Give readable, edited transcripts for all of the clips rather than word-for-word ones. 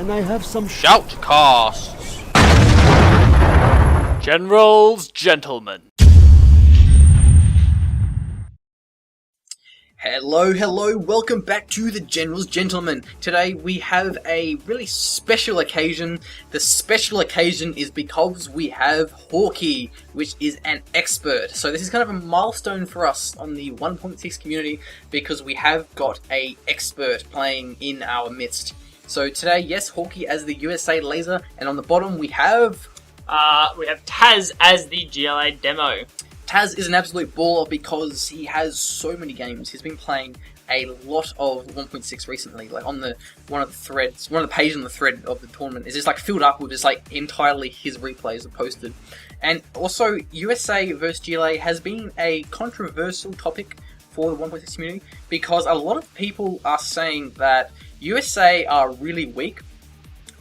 Can I have some shoutcasts? Generals, gentlemen. Hello, welcome back to the Generals Gentlemen. Today we have a really special occasion. The special occasion is because we have Hawky, which is an expert. So this is kind of a milestone for us on the 1.6 community because we have got a expert playing in our midst. So today, yes, Hawky as the USA laser, and on the bottom we have Taz as the GLA demo. Taz is an absolute baller because he has so many games. He's been playing a lot of 1.6 recently. Like on one of the pages on the thread of the tournament is just like filled up with just like entirely his replays are posted. And also USA versus GLA has been a controversial topic for the 1.6 community because a lot of people are saying that USA are really weak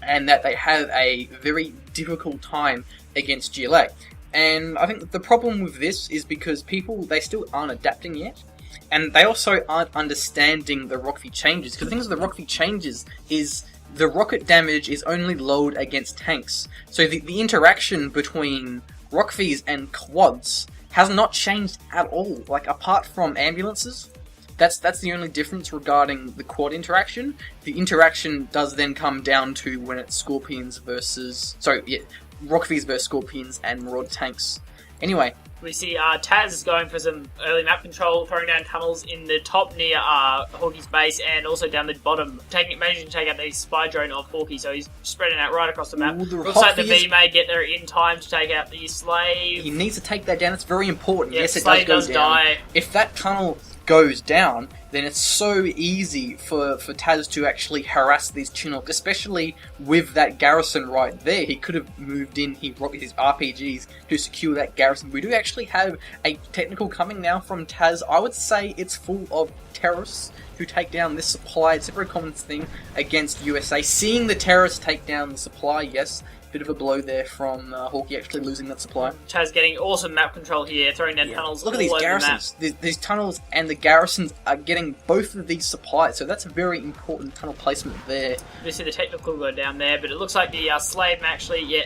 and that they have a very difficult time against GLA. And I think the problem with this is because they still aren't adapting yet, and they also aren't understanding the rocket changes. Because the things with the rocket changes is the rocket damage is only lowered against tanks. So the interaction between rockfies and quads has not changed at all. Like apart from ambulances, that's the only difference regarding the quad interaction. The interaction does then come down to when it's scorpions versus rockfies versus scorpions and maraud tanks. Anyway, we see Taz is going for some early map control, throwing down tunnels in the top near Hawky's base, and also down the bottom, managing to take out the spy drone of Hawky. So he's spreading out right across the map. Looks like the V may get there in time to take out the slave. He needs to take that down. It's very important. Yeah, yes, it slave does does go down. Die. If that tunnel goes down, then it's so easy for Taz to actually harass these Chinook, especially with that garrison right there. He could have moved in, he rocked his RPGs to secure that garrison. We do actually have a technical coming now from Taz. I would say it's full of terrorists who take down this supply. It's a very common thing against USA. Seeing the terrorists take down the supply, yes, bit of a blow there from Hawky actually losing that supply. Taz getting awesome map control here, throwing down tunnels. Look at these garrisons. These tunnels and the garrisons are getting both of these supplies, so that's a very important tunnel placement there. We see the technical go down there, but it looks like the slave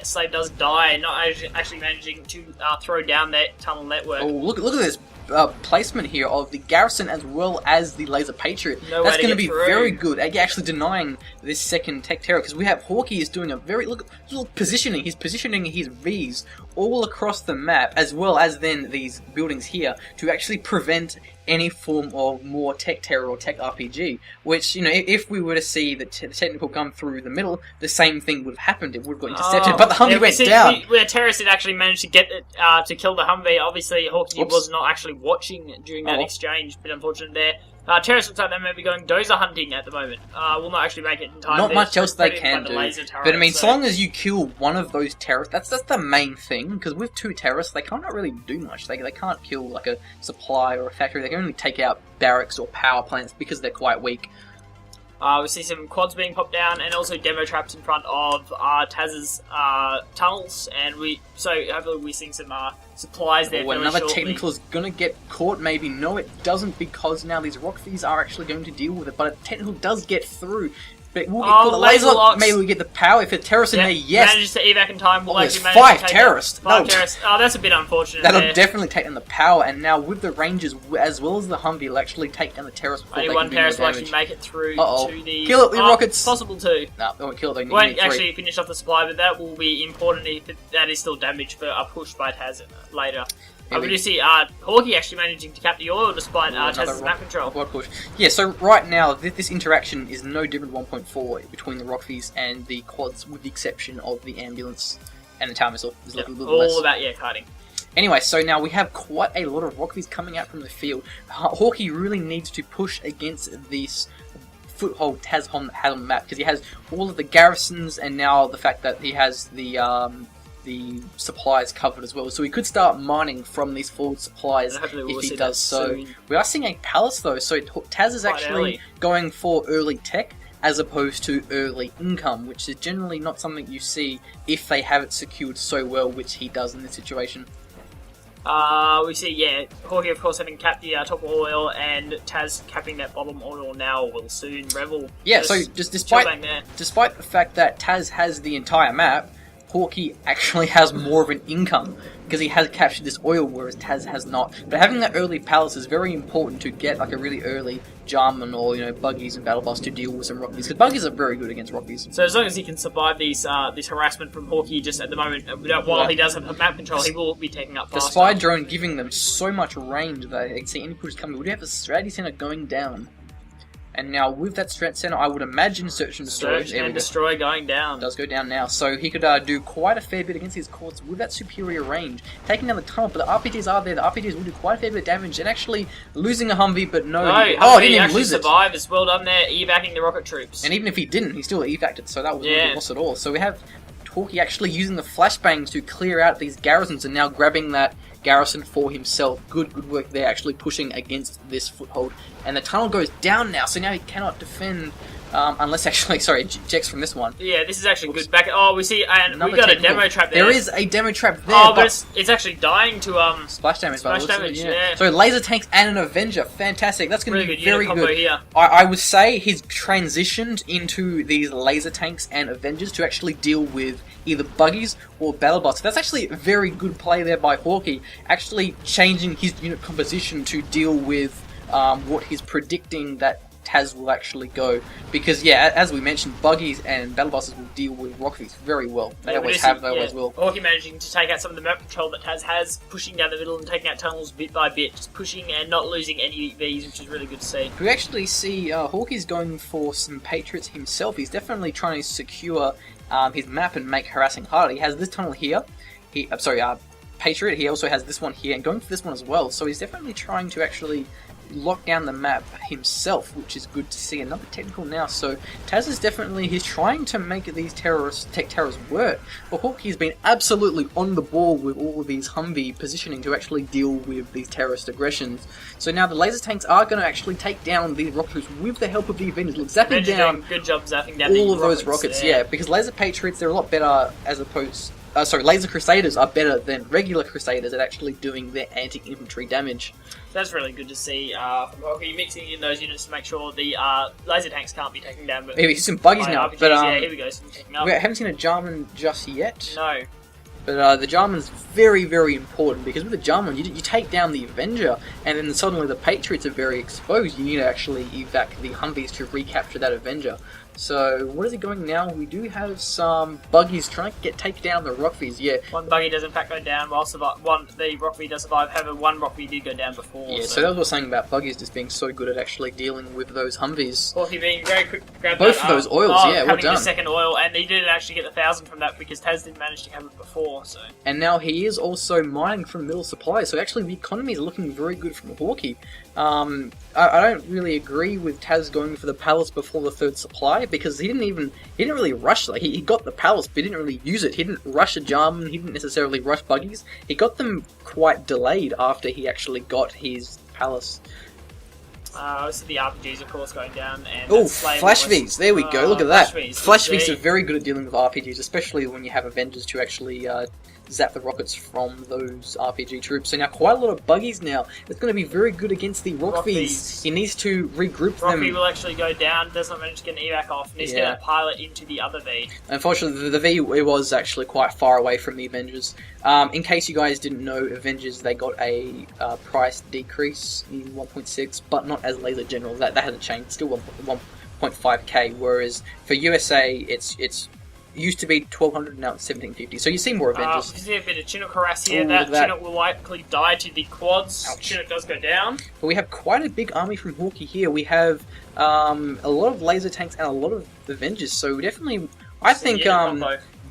slave does die, not actually managing to throw down that tunnel network. Oh, look at this placement here of the garrison as well as the laser patriot. That's going to be very good. Actually denying this second tech terror, because we have Hawky is doing a very look positioning. He's positioning his Vs all across the map, as well as then these buildings here, to actually prevent any form of more tech terror or tech RPG, which, you know, if we were to see the technical come through the middle, the same thing would have happened. It would have got intercepted, but the Humvee went down. Where terrorists had actually managed to get it, to kill the Humvee. Obviously, Hawky was not actually watching during that exchange, but unfortunate there. Terrorists looks like they may be going dozer hunting at the moment. Will not actually make it in time. Not much else they can do. But I mean, so long as you kill one of those terrorists, that's the main thing. Because with two terrorists, they can't really do much. They can't kill like a supply or a factory. They can only take out barracks or power plants because they're quite weak. We see some quads being popped down, and also demo traps in front of Taz's tunnels, and hopefully we're seeing some supplies there. Another shortly. technical is going to get caught, maybe. No, it doesn't, because now these rockfies are actually going to deal with it, but a technical does get through. But will the laser lock, maybe we get the power. If a terrorist in there, yes. Manages to evac in time. There's 5 terrorists. Five terrorists. Oh, that's a bit unfortunate. That'll definitely take down the power, and now with the ranges, as well as the Humvee, will actually take down the terrorists before only one terrorist will actually make it through to the... Kill it with rockets! Possible to. No, they won't kill it. They won't actually finish off the supply, but that will be important if that is still damaged for a push by Taz later. We do see Hawky actually managing to cap the oil despite Taz's map control. Push. Yeah, so right now, this interaction is no different to 1.4 between the rockfies and the quads, with the exception of the ambulance and the tower missile. There's a little all less. About kiting. Anyway, so now we have quite a lot of rockfies coming out from the field. Hawky really needs to push against this foothold Taz had on the map, because he has all of the garrisons, and now the fact that he has the supplies covered as well. So he could start mining from these forward supplies if he does so. Soon. We are seeing a palace though, so Taz is actually going for early tech as opposed to early income, which is generally not something you see if they have it secured so well, which he does in this situation. We see, yeah, Hawky, of course, having capped the top oil, and Taz capping that bottom oil now will soon revel. Yeah, so just despite the fact that Taz has the entire map, Hawky actually has more of an income because he has captured this oil, whereas Taz has not. But having that early palace is very important to get like a really early Jarman or buggies and battle bus to deal with some Rockies, because buggies are very good against Rockies. So as long as he can survive these this harassment from Hawky just at the moment, while he does have map control, he will be taking up faster. The spy drone giving them so much range that they can see any push coming. We do have a strategy center going down. And now with that strength center, I would imagine Search and Destroy. Search and Destroy going down. Does go down now. So he could do quite a fair bit against his courts with that superior range. Taking down the tunnel, but the RPGs are there. The RPGs will do quite a fair bit of damage. And actually losing a Humvee, but no. Humvee didn't even lose it. Survived. Well done there, evacing the rocket troops. And even if he didn't, he still evac'd it. So that wasn't a loss at all. So we have Hawky actually using the flashbangs to clear out these garrisons and now grabbing that garrison for himself. Good work there, actually pushing against this foothold. And the tunnel goes down now, so now he cannot defend unless actually, sorry, Jex from this one. Yeah, this is actually good. Back, we see, and we've got a demo trap there. There is a demo trap there. Oh, but it's actually dying to splash damage. Splash damage, yeah. So laser tanks and an Avenger, fantastic. That's going to be very good. Here. I would say he's transitioned into these laser tanks and Avengers to actually deal with either buggies or battle bots. So that's actually a very good play there by Hawky, actually changing his unit composition to deal with what he's predicting that Taz will actually go. Because, yeah, as we mentioned, buggies and battle bosses will deal with Rockies very well. They always have, they always will. Hawky managing to take out some of the map control that Taz has, pushing down the middle and taking out tunnels bit by bit, just pushing and not losing any Vs, which is really good to see. We actually see Hawky's going for some Patriots himself. He's definitely trying to secure his map and make harassing harder. He has this tunnel here. Patriot. He also has this one here, and going for this one as well. So he's definitely trying to actually lock down the map himself, which is good to see. Another technical now. So Taz is definitely, he's trying to make these tech terrors work. But Hawky's been absolutely on the ball with all of these Humvee positioning to actually deal with these terrorist aggressions. So now the laser tanks are going to actually take down these rockets with the help of the Avengers. Look, zapping down. Good job zapping down all of those rockets. Yeah, because laser Patriots, they're a lot better as opposed. Laser Crusaders are better than regular Crusaders at actually doing their anti-infantry damage. That's really good to see from Hawky, mixing in those units to make sure the laser tanks can't be taken down. But we see some buggies now, RPGs, but yeah, here we go, some taking up. We haven't seen a Jarman just yet. No. But the Jarman's very, very important, because with the Jarman, you take down the Avenger, and then suddenly the Patriots are very exposed. You need to actually evac the Humvees to recapture that Avenger. So, what is he going now? We do have some buggies trying to take down the Rockies, yeah. One buggy does in fact go down while the Rockbee does survive. However, one Rockbee did go down before. Yeah, so that was what I was saying about buggies just being so good at actually dealing with those Humvees. Hawky being very quick to grab both of those oils, yeah, well done. The second oil, and he didn't actually get the 1,000 from that because Taz didn't manage to cover it before, so. And now he is also mining from middle supply, so actually the economy is looking very good from Hawky. I don't really agree with Taz going for the palace before the third supply, because he didn't really rush. Like he got the palace, but he didn't really use it. He didn't rush a Jarman. He didn't necessarily rush buggies. He got them quite delayed after he actually got his palace. So the RPGs, of course, going down. Oh, Flash Vs. There we go. Look at that. Flash Vs are very good at dealing with RPGs, especially when you have Avengers to actually zap the rockets from those RPG troops. So now quite a lot of buggies now. It's going to be very good against the Rockvies. He needs to regroup them. Rockvee will actually go down, does not manage to get an evac off, and he's going to pilot into the other V. Unfortunately, the V was actually quite far away from the Avengers. In case you guys didn't know, Avengers, they got a price decrease in 1.6, but not as Laser General. That hasn't changed. Still 1.5k, whereas for USA, it's used to be 1,200, now it's 1,750. So you see more Avengers. You see a bit of Chinook harass here. That Chinook will likely die to the quads. Ouch. Chinook does go down. But we have quite a big army from Hawky here. We have a lot of laser tanks and a lot of Avengers. So definitely, I think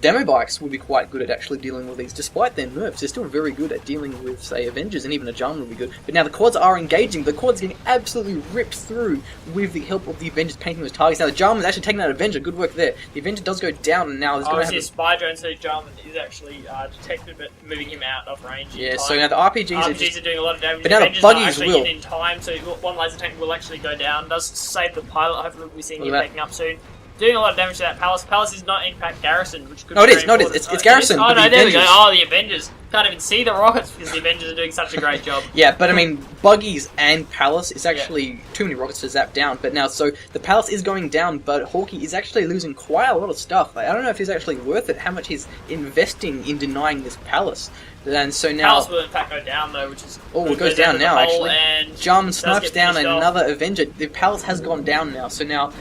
demo bikes would be quite good at actually dealing with these, despite their nerfs. They're still very good at dealing with, say, Avengers, and even a Jarman would be good. But now the quads are engaging. The quads getting absolutely ripped through with the help of the Avengers painting those targets. Now the Jarman's actually taking out Avenger. Good work there. The Avenger does go down, and now there's going to have a spy drone, so Jarman is actually detected, but moving him out of range. Yeah, so now the RPGs are doing a lot of damage. But now the buggies will. In time, so one laser tank will actually go down. Does save the pilot. Hopefully we'll be seeing him taking up soon. doing a lot of damage to that Palace. Palace is not in fact Garrison, which could No, be it is. very No, it is. important. It's Garrison. Oh, but no, the there we go. Avengers- Oh, the Avengers. Can't even see the rockets because the Avengers are doing such a great job. Yeah, but I mean, Buggies and Palace is actually too many rockets to zap down. But now, so the Palace is going down, but Hawky is actually losing quite a lot of stuff. Like, I don't know if it's actually worth it, how much he's investing in denying this Palace. And so now... Palace will in fact go down though, which is... Oh, it goes down now, actually. And Jarman does snipes get down finished off. another Avenger. The Palace has gone down now, so now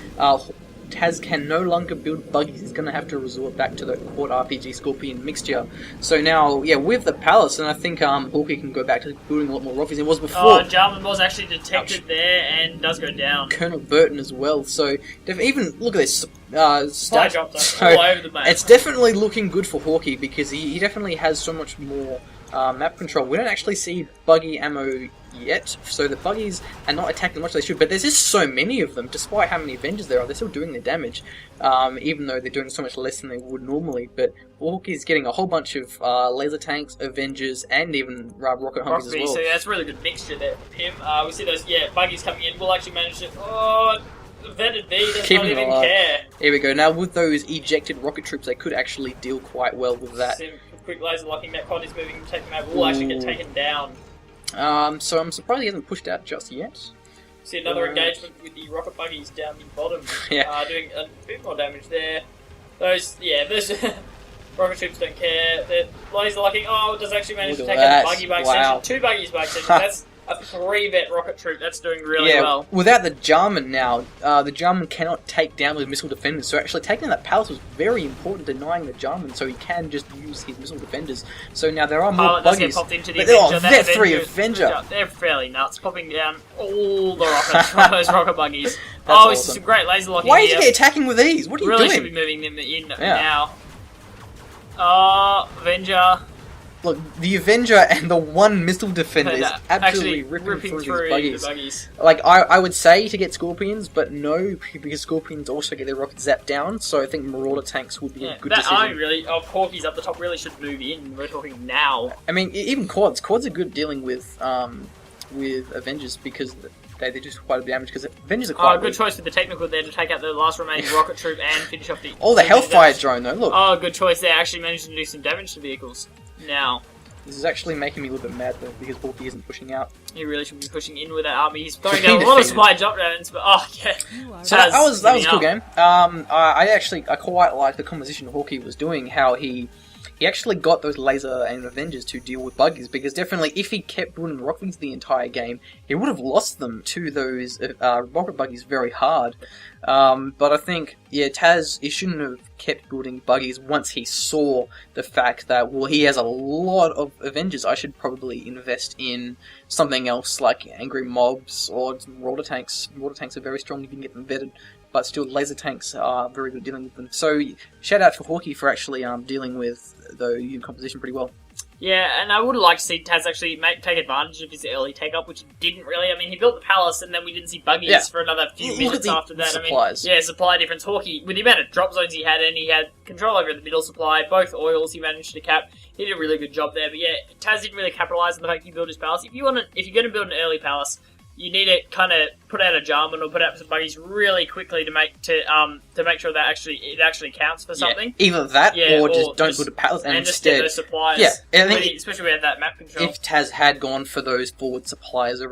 Taz can no longer build Buggies. He's going to have to resort back to the Quad RPG Scorpion mixture. So now, yeah, with the Palace, and I think Hawky can go back to building a lot more rockets than it was before. Oh, Jarman was actually detected there and does go down. Colonel Burton as well. So even look at this. Spy Stats. drops So all over the map. it's definitely looking good for Hawky because he definitely has so much more map control. We don't actually see buggy ammo yet, so the buggies are not attacking much as they should, but there's just so many of them. Despite how many Avengers there are, they're still doing their damage, even though they're doing so much less than they would normally. But Hawky's getting a whole bunch of laser tanks, Avengers, and even rocket hunters as well. So yeah, that's a really good mixture there from him. We see those buggies coming in. We'll actually manage to... Vetted B does Keep not him even alive. care. Here we go. Now with those ejected rocket troops, they could actually deal quite well with that. See, quick laser locking, that quad is moving, taking that will actually get taken down. So I'm surprised he hasn't pushed out just yet. See another engagement with the rocket buggies down the bottom, Yeah. doing a bit more damage there. Those rocket troops don't care. They're laser locking. Oh, it does actually manage to Look take at out the that. buggy by Wow. extension. 2 buggies by extension. That's a 3-vet rocket troop. That's doing really well. Without the Jarman now, the Jarman cannot take down those missile defenders. So actually taking that Palace was very important, denying the Jarman, so he can just use his missile defenders. So now there are more Pilot does get buggies. popped into the But Avenger. That Vet 3 Avenger- Avenger. They're fairly nuts, popping down all the rockets from those rocket buggies. That's It's awesome. some great laser locking Why is here. he attacking with these? What are you Really doing? should be moving them in Yeah. now. Avenger. Look, the Avenger and the one missile defender is Actually absolutely ripping through through these buggies. the buggies. Like, I would say to get Scorpions, but no, because Scorpions also get their rockets zapped down, so I think Marauder tanks would be a good that decision. army really, Hawky's up the top really should move in. We're talking now. I mean, even quads. Quads are good dealing with Avengers because they do quite a bit of damage, because Avengers are quite Good weak. choice with the technical there to take out the last remaining rocket troop and finish off the... Oh, the Hellfire drone, though, look. Good choice there. Actually managed to do some damage to vehicles. Now, This is actually making me a little bit mad, though, because Hawky isn't pushing out. he really should be pushing in with that army. He's throwing down a lot of spy drop downs, but So that was a cool game. game. I quite like the composition Hawky was doing, how he actually got those laser and Avengers to deal with buggies, because definitely if he kept building rockets the entire game, he would have lost them to those rocket buggies very hard. But I think, Taz, he shouldn't have kept building buggies once he saw the fact that, well, he has a lot of Avengers. I should probably invest in something else like angry mobs or some Marauder tanks. Marauder tanks are very strong if you can get them vetted, but still laser tanks are very good dealing with them. So shout out to Hawky for actually dealing with the unit composition pretty well. Yeah, and I would like to see Taz actually take advantage of his early take-up, which he didn't really. I mean, he built the palace, and then we didn't see buggies for another few Look minutes at the after that. supplies. I mean, supply difference. Hawky, with the amount of drop zones he had, and he had control over the middle supply, both oils he managed to cap. He did a really good job there. But yeah, Taz didn't really capitalize on the fact he built his palace. If you're going to build an early palace, you need to kind of put out a Jarman or put out some buggies really quickly to make sure that it actually counts for something. Yeah, either that or just don't build a palace and instead. just get those supplies. Yeah, I think especially with that map control. if Taz had gone for those forward supplies or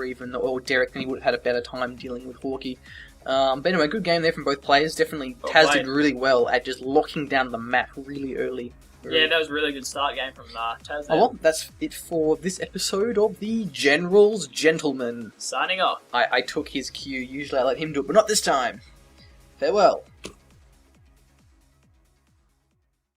Derek, then he would have had a better time dealing with Hawky. But anyway, good game there from both players. Definitely, Taz did really well at just locking down the map really early. Yeah, that was a really good start game from Taz. Oh well, that's it for this episode of the General's Gentleman. Signing off. I took his cue. Usually I let him do it, but not this time. Farewell.